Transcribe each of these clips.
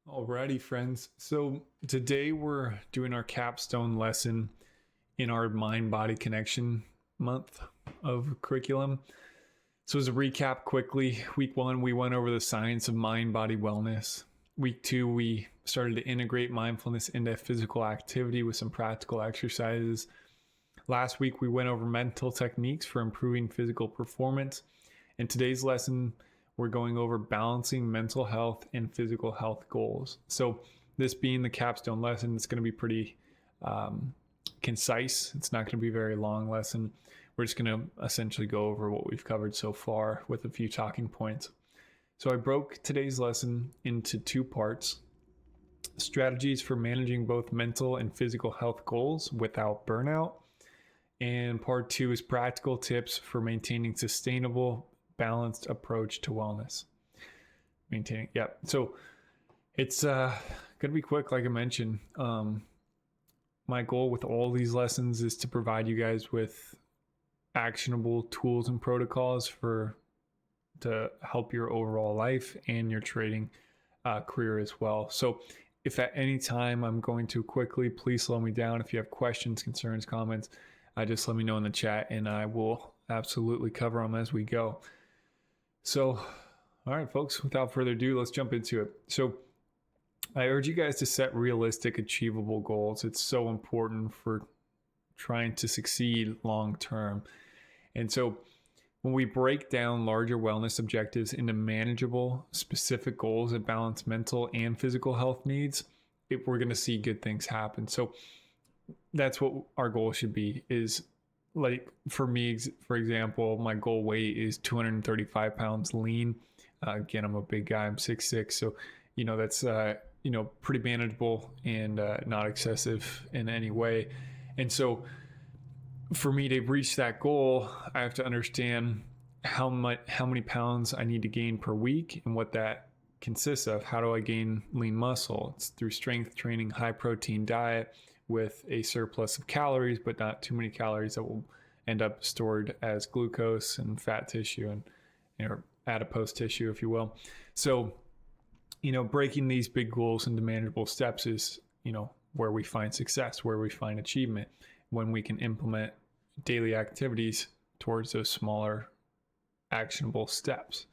Alrighty, friends. So today we're doing our capstone lesson in our mind body connection month of curriculum. So, as a recap quickly, week one, we went over the science of mind body wellness. Week two, we started to integrate mindfulness into physical activity with some practical exercises. Last week, we went over mental techniques for improving physical performance. In today's lesson, we're going over balancing mental health and physical health goals. So, this being the capstone lesson, it's going to be pretty concise. It's not going to be a very long lesson. We're just going to essentially go over what we've covered so far with a few talking points. So, I broke today's lesson into two parts: strategies for managing both mental and physical health goals without burnout. And part two is practical tips for maintaining sustainable, balanced approach to wellness. So it's gonna be quick, like I mentioned. My goal with all these lessons is to provide you guys with actionable tools and protocols to help your overall life and your trading career as well. So if at any time I'm going too quickly, please slow me down. If you have questions, concerns, comments, just let me know in the chat and I will absolutely cover them as we go. So, all right, folks, without further ado, let's jump into it. So, I urge you guys to set realistic, achievable goals. It's so important for trying to succeed long term. And so, when we break down larger wellness objectives into manageable, specific goals that balance mental and physical health needs, we're going to see good things happen. So, that's what our goal should be. Is like for me, for example, my goal weight is 235 pounds lean. Again, I'm a big guy. I'm 6'6", so that's pretty manageable and not excessive in any way. And so, for me to reach that goal, I have to understand how many pounds I need to gain per week and what that consists of. How do I gain lean muscle? It's through strength training, high protein diet with a surplus of calories, but not too many calories that will end up stored as glucose and fat tissue and adipose tissue, if you will. So, breaking these big goals into manageable steps is, where we find success, where we find achievement, when we can implement daily activities towards those smaller actionable steps.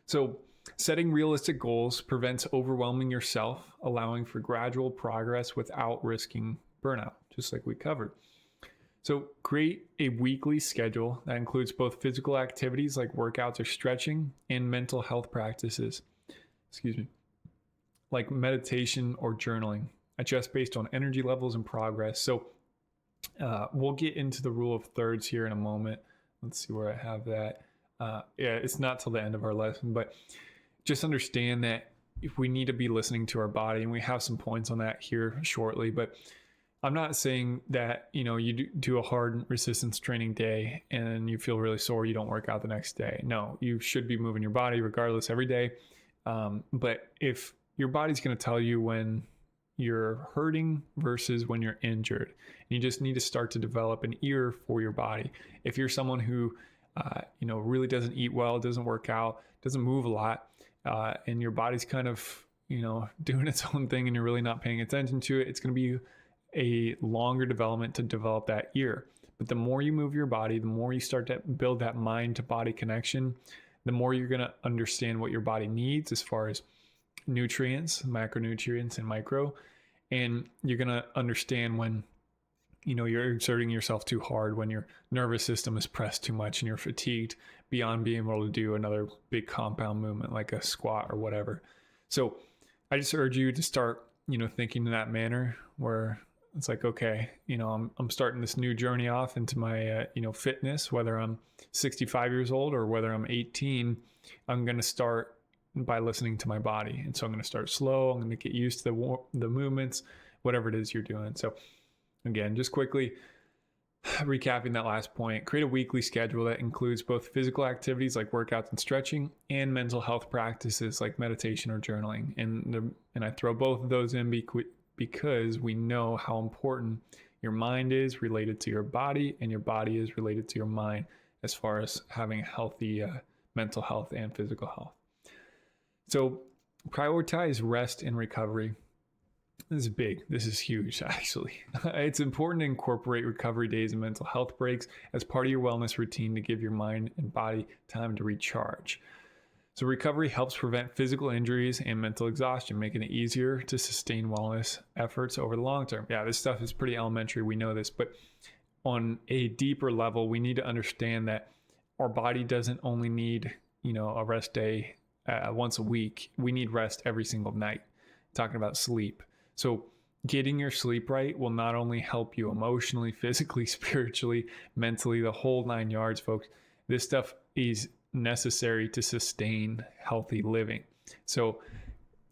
So, setting realistic goals prevents overwhelming yourself, allowing for gradual progress without risking burnout, just like we covered. So, create a weekly schedule that includes both physical activities like workouts or stretching and mental health practices, like meditation or journaling. Adjust based on energy levels and progress. So, we'll get into the rule of thirds here in a moment. Let's see where I have that. It's not till the end of our lesson, but just understand that if we need to be listening to our body, and we have some points on that here shortly, but I'm not saying that, you do a hard resistance training day and you feel really sore, you don't work out the next day. No, you should be moving your body regardless every day. But if your body's going to tell you when you're hurting versus when you're injured, you just need to start to develop an ear for your body. If you're someone who, really doesn't eat well, doesn't work out, doesn't move a lot, and your body's kind of, doing its own thing and you're really not paying attention to it, it's going to be a longer development to develop that ear. But the more you move your body, the more you start to build that mind to body connection, the more you're going to understand what your body needs as far as nutrients, macronutrients and micro. And you're going to understand when, you're exerting yourself too hard, when your nervous system is pressed too much and you're fatigued beyond being able to do another big compound movement like a squat or whatever. So I just urge you to start, thinking in that manner where it's like, okay, I'm starting this new journey off into my, fitness, whether I'm 65 years old or whether I'm 18, I'm going to start by listening to my body. And so I'm going to start slow. I'm going to get used to the movements, whatever it is you're doing. So again, just quickly recapping that last point, create a weekly schedule that includes both physical activities like workouts and stretching and mental health practices like meditation or journaling. And I throw both of those in because we know how important your mind is related to your body and your body is related to your mind as far as having healthy mental health and physical health. So Prioritize rest and recovery. This is big. This is huge, actually. It's important to incorporate recovery days and mental health breaks as part of your wellness routine to give your mind and body time to recharge. So recovery helps prevent physical injuries and mental exhaustion, making it easier to sustain wellness efforts over the long term. Yeah, this stuff is pretty elementary. We know this, but on a deeper level, we need to understand that our body doesn't only need, a rest day once a week. We need rest every single night. Talking about sleep. So getting your sleep right will not only help you emotionally, physically, spiritually, mentally, the whole 9 yards, folks. This stuff is necessary to sustain healthy living. So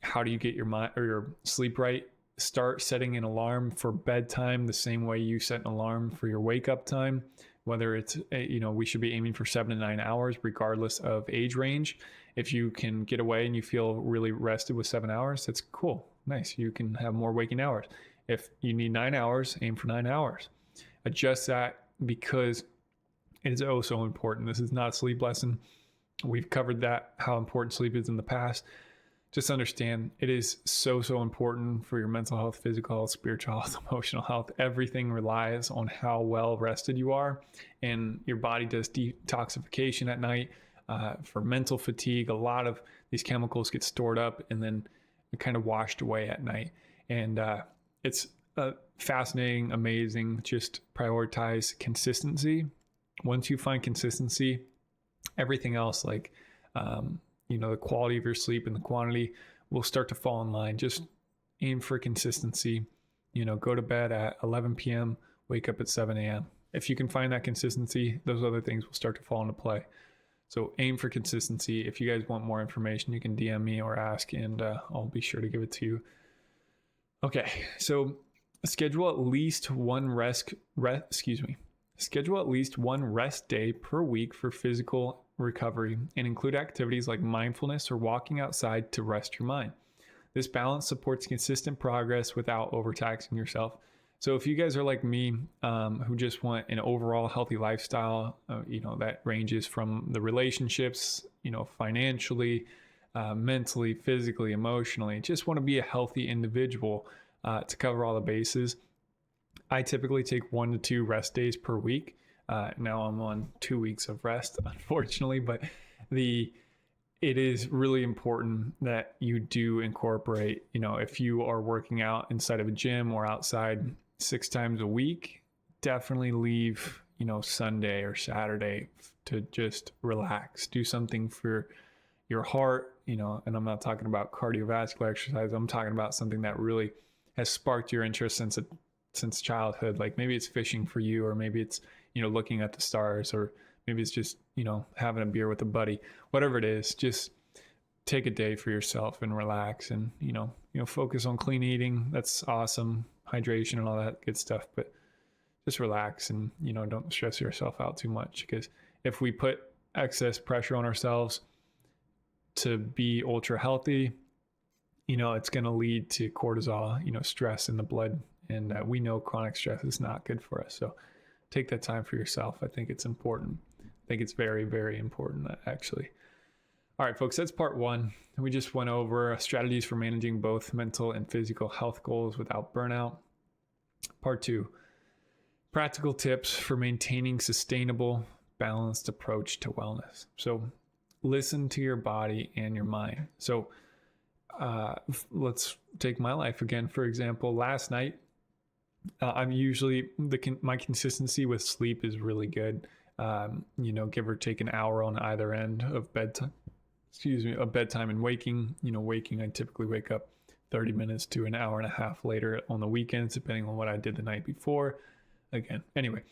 how do you get your mind or your sleep right? Start setting an alarm for bedtime the same way you set an alarm for your wake up time. Whether it's, we should be aiming for 7 to 9 hours, regardless of age range. If you can get away and you feel really rested with 7 hours, that's cool. Nice. You can have more waking hours. If you need 9 hours, aim for 9 hours. Adjust that because it is oh so important. This is not a sleep lesson. We've covered that, how important sleep is in the past. Just understand it is so important for your mental health, physical health, spiritual health, emotional health. Everything relies on how well rested you are. And your body does detoxification at night for mental fatigue. A lot of these chemicals get stored up and then kind of washed away at night. And it's fascinating, amazing. Just prioritize consistency. Once you find consistency, everything else like, the quality of your sleep and the quantity will start to fall in line. Just aim for consistency, go to bed at 11 p.m., wake up at 7 a.m. If you can find that consistency, those other things will start to fall into play. So aim for consistency. If you guys want more information, you can DM me or ask, and I'll be sure to give it to you. Okay, so schedule at least one rest day per week for physical recovery and include activities like mindfulness or walking outside to rest your mind. This balance supports consistent progress without overtaxing yourself. So if you guys are like me, who just want an overall healthy lifestyle, that ranges from the relationships, financially, mentally, physically, emotionally, just want to be a healthy individual to cover all the bases. I typically take 1 to 2 rest days per week. Now I'm on 2 weeks of rest, unfortunately, but it is really important that you do incorporate, if you are working out inside of a gym or outside 6 times a week, definitely leave, Sunday or Saturday to just relax, do something for your heart, and I'm not talking about cardiovascular exercise. I'm talking about something that really has sparked your interest since childhood. Like maybe it's fishing for you, or maybe it's, looking at the stars, or maybe it's just, having a beer with a buddy. Whatever it is, just take a day for yourself and relax and, focus on clean eating. That's awesome. Hydration and all that good stuff, but just relax and, don't stress yourself out too much, because if we put excess pressure on ourselves to be ultra healthy, it's going to lead to cortisol, stress in the blood. And we know chronic stress is not good for us. So take that time for yourself. I think it's important. I think it's very, very important, actually. All right, folks, that's part 1. We just went over strategies for managing both mental and physical health goals without burnout. Part 2, practical tips for maintaining sustainable, balanced approach to wellness. So listen to your body and your mind. So let's take my life again. For example, last night, I'm usually my consistency with sleep is really good. Give or take an hour on either end of bedtime. Of bedtime and waking. Waking, I typically wake up 30 minutes to an hour and a half later on the weekends, depending on what I did the night before. Again, anyway.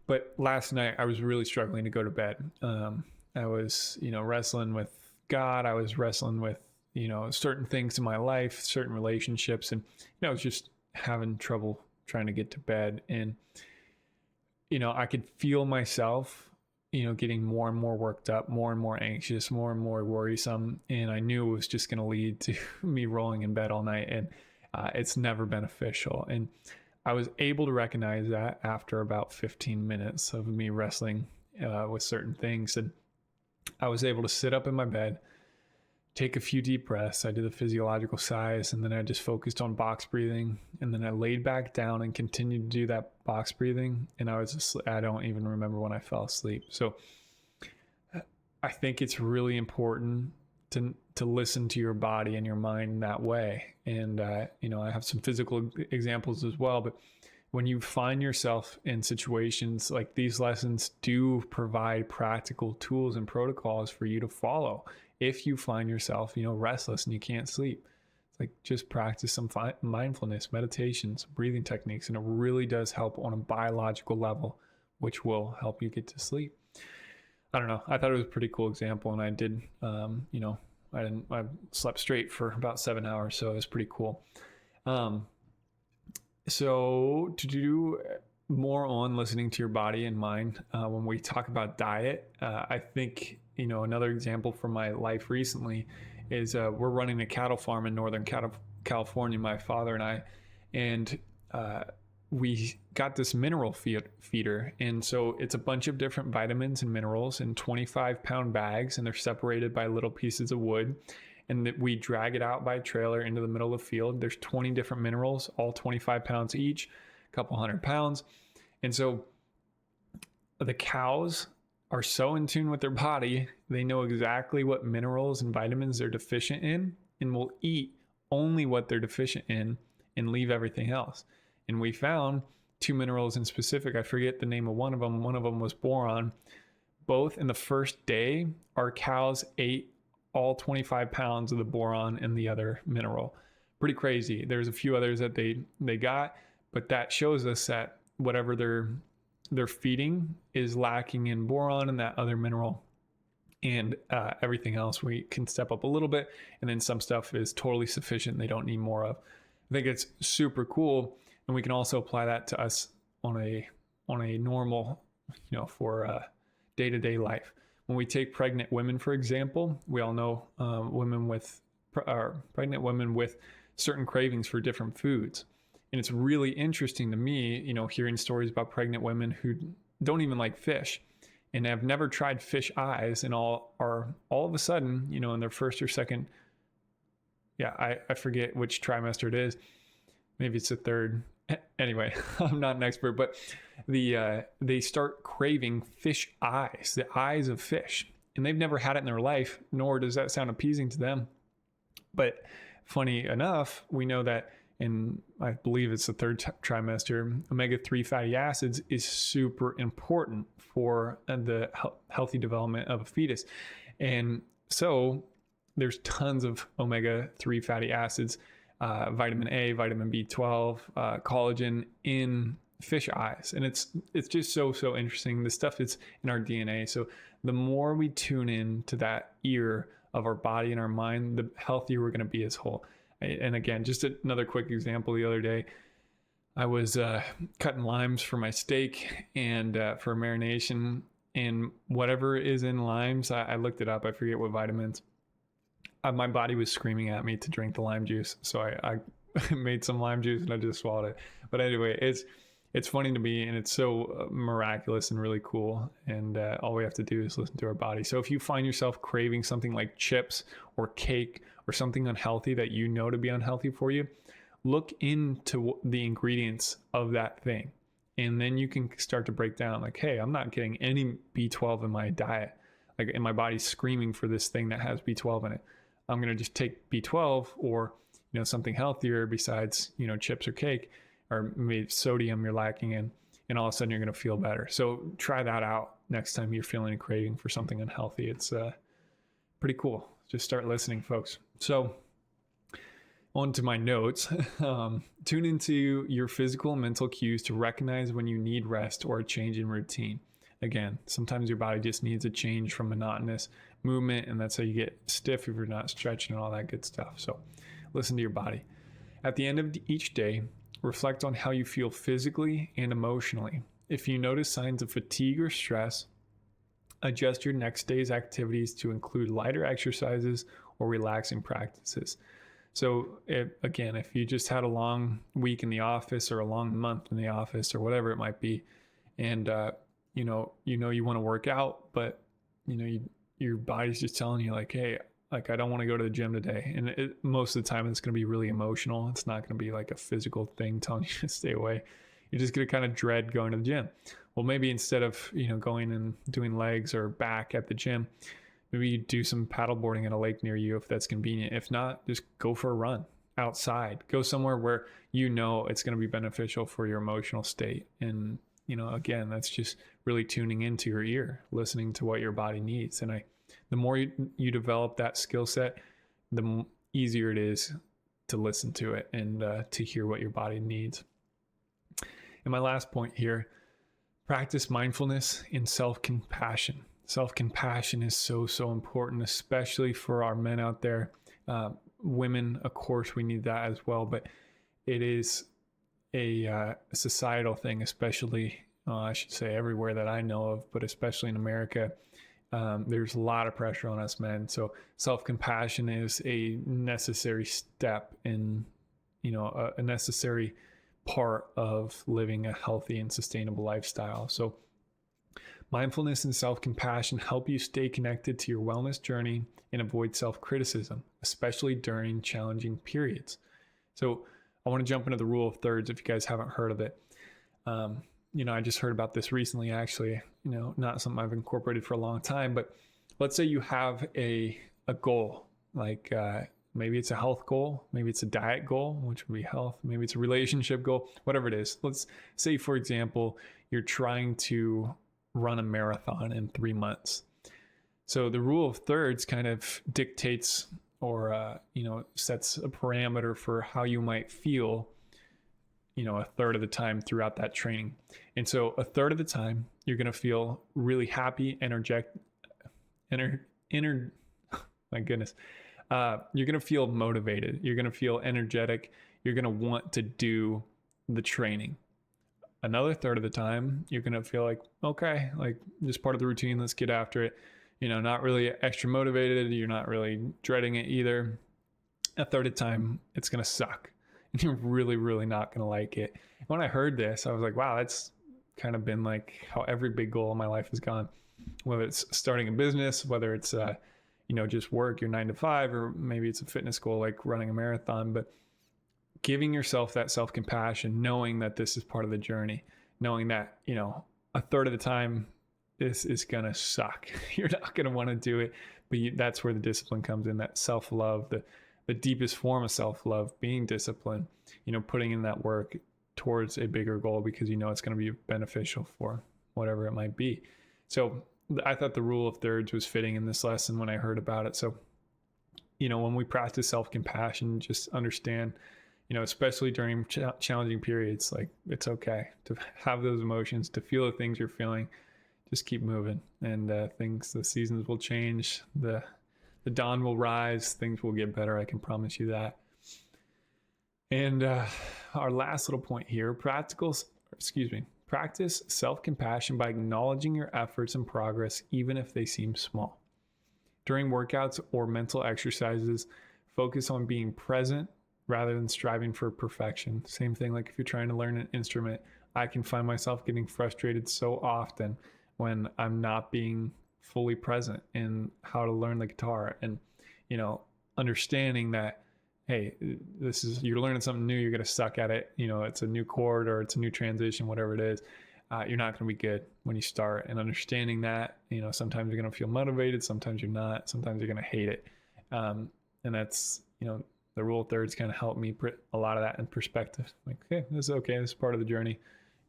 But last night I was really struggling to go to bed. I was, wrestling with God. I was wrestling with, certain things in my life, certain relationships, and I was just having trouble trying to get to bed. And I could feel myself getting more and more worked up, more and more anxious, more and more worrisome, and I knew it was just going to lead to me rolling in bed all night, and it's never beneficial. And I was able to recognize that after about 15 minutes of me wrestling with certain things, and I was able to sit up in my bed, take a few deep breaths. I did the physiological sighs, and then I just focused on box breathing. And then I laid back down and continued to do that box breathing. And I don't even remember when I fell asleep. So I think it's really important to listen to your body and your mind in that way. And, I have some physical examples as well, but when you find yourself in situations like these, lessons do provide practical tools and protocols for you to follow. If you find yourself, restless and you can't sleep, it's like just practice some mindfulness, meditations, breathing techniques, and it really does help on a biological level, which will help you get to sleep. I don't know. I thought it was a pretty cool example, and I did, I slept straight for about 7 hours, so it was pretty cool. So to do more on listening to your body and mind, when we talk about diet, I think, another example from my life recently is we're running a cattle farm in Northern California, my father and I, and we got this mineral feeder. And so it's a bunch of different vitamins and minerals in 25-pound bags, and they're separated by little pieces of wood. And that we drag it out by trailer into the middle of the field. There's 20 different minerals, all 25 pounds each, a couple 100 pounds. And so the cows are so in tune with their body, they know exactly what minerals and vitamins they're deficient in, and will eat only what they're deficient in and leave everything else. And we found 2 minerals in specific. I forget the name of one of them. One of them was boron. Both in the first day, our cows ate all 25 pounds of the boron and the other mineral. Pretty crazy. There's a few others that they got, but that shows us that whatever they're feeding is lacking in boron and that other mineral, and everything else we can step up a little bit, and then some stuff is totally sufficient. They don't need more of. I think it's super cool, and we can also apply that to us on a normal, for day-to-day life. When we take pregnant women, for example, we all know pregnant women with certain cravings for different foods. And it's really interesting to me, hearing stories about pregnant women who don't even like fish and have never tried fish eyes, and all of a sudden, in their first or second, I forget which trimester it is. Maybe it's the third. Anyway, I'm not an expert, but they start craving fish eyes, the eyes of fish, and they've never had it in their life, nor does that sound appeasing to them. But funny enough, we know that in, I believe it's the third trimester, omega-3 fatty acids is super important for the healthy development of a fetus. And so there's tons of omega-3 fatty acids, vitamin A, vitamin B12, collagen in fish eyes. And it's just so interesting. This stuff is in our DNA. So the more we tune in to that ear of our body and our mind, the healthier we're going to be as whole. And again, just another quick example. The other day, I was cutting limes for my steak and for marination, and whatever is in limes, I looked it up. I forget what vitamins. My body was screaming at me to drink the lime juice, so I made some lime juice and I just swallowed it. But anyway, it's funny to me, and it's so miraculous and really cool. And all we have to do is listen to our body. So if you find yourself craving something like chips or cake or something unhealthy that you know to be unhealthy for you, look into the ingredients of that thing. And then you can start to break down like, hey, I'm not getting any B12 in my diet. Like, and my body's screaming for this thing that has B12 in it. I'm going to just take B12 or, something healthier besides, chips or cake, or maybe sodium you're lacking in, and all of a sudden you're going to feel better. So try that out next time you're feeling a craving for something unhealthy. It's pretty cool. Just start listening, folks. So on to my notes. Tune into your physical and mental cues to recognize when you need rest or a change in routine. Again, sometimes your body just needs a change from monotonous movement, and that's how you get stiff if you're not stretching and all that good stuff. So listen to your body. At the end of each day, reflect on how you feel physically and emotionally. If you notice signs of fatigue or stress, adjust your next day's activities to include lighter exercises or relaxing practices. So if you just had a long week in the office or a long month in the office or whatever it might be, and you want to work out, but your body's just telling you like, hey, like, I don't want to go to the gym today. And most of the time it's going to be really emotional. It's not going to be like a physical thing telling you to stay away. You're just going to kind of dread going to the gym. Well, maybe instead of, going and doing legs or back at the gym, maybe you do some paddleboarding at a lake near you if that's convenient. If not, just go for a run outside. Go somewhere where it's going to be beneficial for your emotional state. And, again, that's just really tuning into your ear, listening to what your body needs. And the more you develop that skill set, the easier it is to listen to it and to hear what your body needs. And my last point here, practice mindfulness and self-compassion. Self-compassion is so, so important, especially for our men out there. Women, of course, we need that as well, but it is a societal thing, especially, I should say everywhere that I know of, but especially in America. There's a lot of pressure on us men. So self-compassion is a necessary step in, a necessary part of living a healthy and sustainable lifestyle. So mindfulness and self-compassion help you stay connected to your wellness journey and avoid self-criticism, especially during challenging periods. So I want to jump into the rule of thirds if you guys haven't heard of it. I just heard about this recently, actually, not something I've incorporated for a long time, but let's say you have a goal, like maybe it's a health goal, maybe it's a diet goal, which would be health, maybe it's a relationship goal, whatever it is. Let's say, for example, you're trying to run a marathon in 3 months. So the rule of thirds kind of dictates or, sets a parameter for how you might feel, a third of the time throughout that training. And so a third of the time, you're going to feel really happy, my goodness. You're going to feel motivated. You're going to feel energetic. You're going to want to do the training. Another third of the time, you're going to feel like, okay, like just part of the routine. Let's get after it. Not really extra motivated. You're not really dreading it either. A third of the time, it's going to suck. And you're really, really not going to like it. When I heard this, I was like, wow, that's kind of been like how every big goal in my life has gone. Whether it's starting a business, whether it's, just work, your 9 to 5, or maybe it's a fitness goal like running a marathon. But giving yourself that self-compassion, knowing that this is part of the journey, knowing that, a third of the time, this is going to suck. You're not going to want to do it. But that's where the discipline comes in, that self-love, the deepest form of self-love, being disciplined, putting in that work towards a bigger goal because it's going to be beneficial for whatever it might be. So I thought the rule of thirds was fitting in this lesson when I heard about it. So, when we practice self-compassion, just understand, especially during challenging periods, like it's okay to have those emotions, to feel the things you're feeling. Just keep moving, and the seasons will change. The dawn will rise. Things will get better. I can promise you that. And our last little point here, practice self-compassion by acknowledging your efforts and progress, even if they seem small. During workouts or mental exercises, focus on being present rather than striving for perfection. Same thing, like if you're trying to learn an instrument, I can find myself getting frustrated so often when I'm not being fully present in how to learn the guitar, and understanding that, hey, you're learning something new, you're going to suck at it, it's a new chord or it's a new transition, whatever it is, you're not going to be good when you start. And understanding that, sometimes you're going to feel motivated, sometimes you're not, sometimes you're going to hate it, and that's, the rule of thirds kind of helped me put a lot of that in perspective, like, okay, this is part of the journey,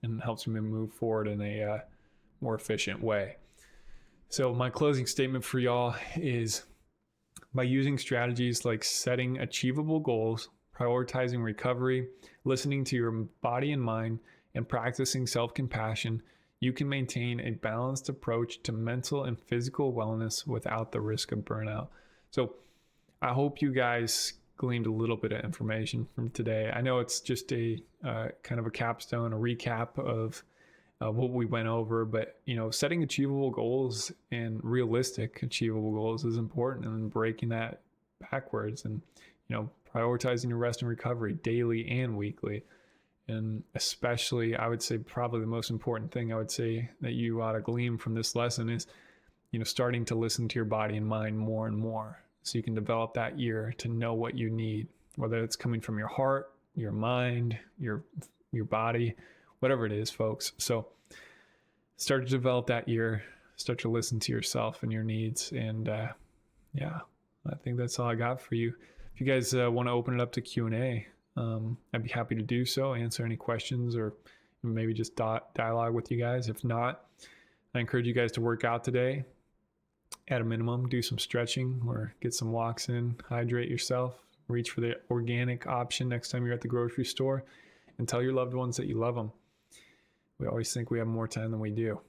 and helps me move forward in a more efficient way. So my closing statement for y'all is, by using strategies like setting achievable goals, prioritizing recovery, listening to your body and mind, and practicing self-compassion, you can maintain a balanced approach to mental and physical wellness without the risk of burnout. So I hope you guys gleaned a little bit of information from today. I know it's just a kind of a capstone, a recap of what we went over, but setting achievable goals and realistic achievable goals is important, and breaking that backwards, and prioritizing your rest and recovery daily and weekly. And especially, I would say probably the most important thing I would say that you ought to glean from this lesson is starting to listen to your body and mind more and more. so you can develop that ear to know what you need, whether it's coming from your heart, your mind, your body, whatever it is, folks. So start to develop that ear, start to listen to yourself and your needs. And yeah, I think that's all I got for you. If you guys want to open it up to Q&A, I'd be happy to do so, answer any questions, or maybe just dialogue with you guys. If not, I encourage you guys to work out today. At a minimum, do some stretching or get some walks in, hydrate yourself, reach for the organic option next time you're at the grocery store, and tell your loved ones that you love them. We always think we have more time than we do.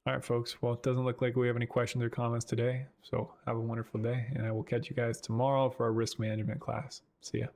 All right, folks. Well, it doesn't look like we have any questions or comments today. So have a wonderful day, and I will catch you guys tomorrow for our risk management class. See ya.